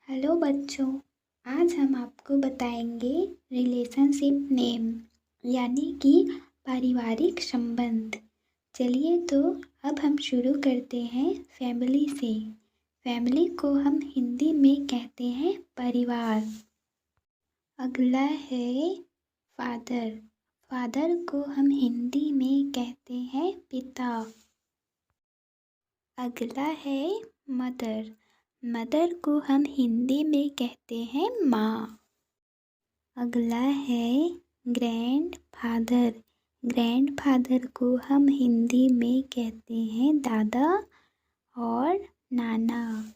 Hello बच्चों, आज हम आपको बताएंगे रिलेशनशिप नेम यानी कि पारिवारिक संबंध। चलिए तो अब हम शुरू करते हैं फैमिली से। फैमिली को हम हिंदी में कहते हैं परिवार। अगला है फादर। फादर को हम हिंदी में कहते हैं पिता। अगला है मदर। मदर को हम हिंदी में कहते हैं माँ। अगला है ग्रैंड फादर। ग्रैंड फादर को हम हिंदी में कहते हैं दादा और नाना।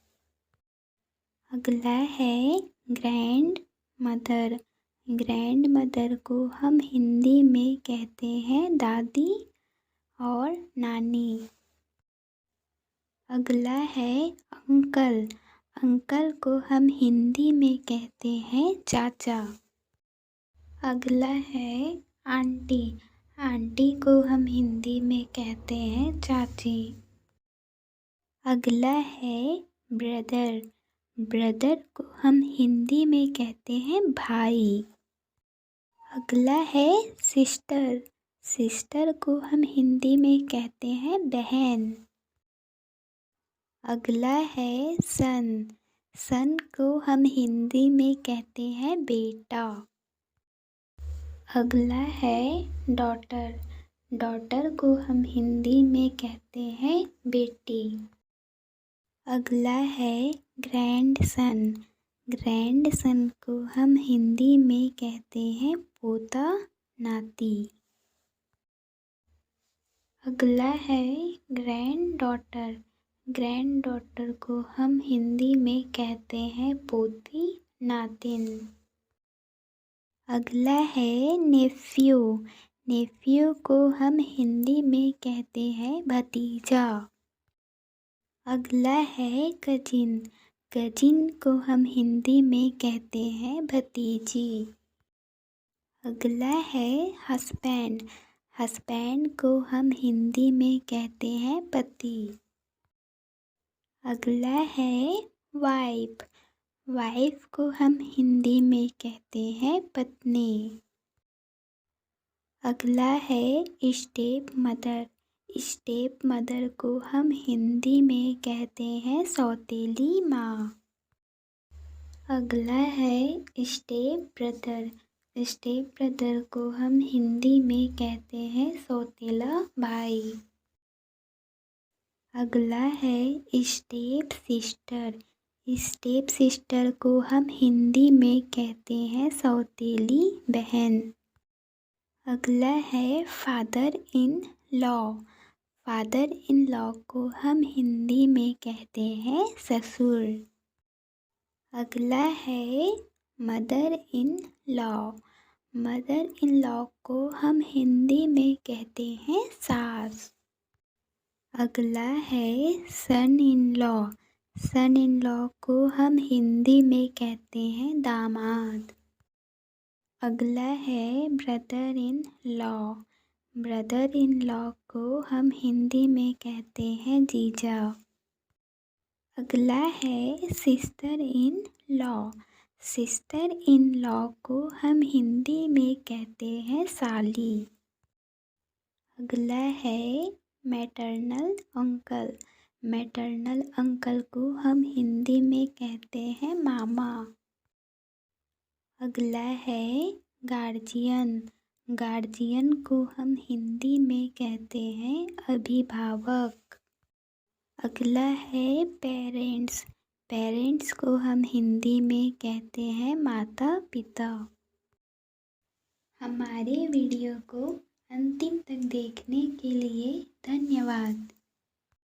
अगला है ग्रैंड मदर। ग्रैंड मदर को हम हिंदी में कहते हैं दादी और नानी। अगला है अंकल। अंकल को हम हिंदी में कहते हैं चाचा। अगला है आंटी। आंटी को हम हिंदी में कहते हैं चाची। अगला है ब्रदर। ब्रदर को हम हिंदी में कहते हैं भाई। अगला है सिस्टर। सिस्टर को हम हिंदी में कहते हैं बहन। अगला है सन। सन को हम हिंदी में कहते हैं बेटा। अगला है डॉटर। डॉटर को हम हिंदी में कहते हैं बेटी। अगला है ग्रैंडसन। ग्रैंडसन को हम हिंदी में कहते हैं पोता नाती। अगला है ग्रैंड डॉटर। ग्रैंड डॉटर को हम हिंदी में कहते हैं पोती नातिन। अगला है नेफ्यू। नेफ्यू को हम हिंदी में कहते हैं भतीजा। अगला है कजिन। कजिन को हम हिंदी में कहते हैं भतीजी। अगला है हस्बैंड। हस्बैंड को हम हिंदी में कहते हैं पति। अगला है वाइफ। वाइफ को हम हिंदी में कहते हैं पत्नी। अगला है स्टेप मदर। स्टेप मदर को हम हिंदी में कहते हैं सौतेली माँ। अगला है स्टेप ब्रदर। स्टेप ब्रदर को हम हिंदी में कहते हैं सौतेला भाई। अगला है स्टेप सिस्टर। स्टेप सिस्टर को हम हिंदी में कहते हैं सौतेली बहन। अगला है father in law. Father in law को हम हिंदी में कहते हैं ससुर। अगला है mother in law. Mother in law को हम हिंदी में कहते हैं सास। अगला है सन in law. Sun in law को हम हिंदी में कहते हैं दामाद। अगला है brother in law. Brother in law को हम हिंदी में कहते हैं जीजा। अगला है sister in law. Sister in law को हम हिंदी में कहते हैं साली। अगला है मैटरनल अंकल। मैटरनल अंकल को हम हिंदी में कहते हैं मामा। अगला है गार्जियन। गार्जियन को हम हिंदी में कहते हैं अभिभावक। अगला है पेरेंट्स। पेरेंट्स को हम हिंदी में कहते हैं माता पिता। हमारे वीडियो को अंतिम तक देखने के लिए धन्यवाद।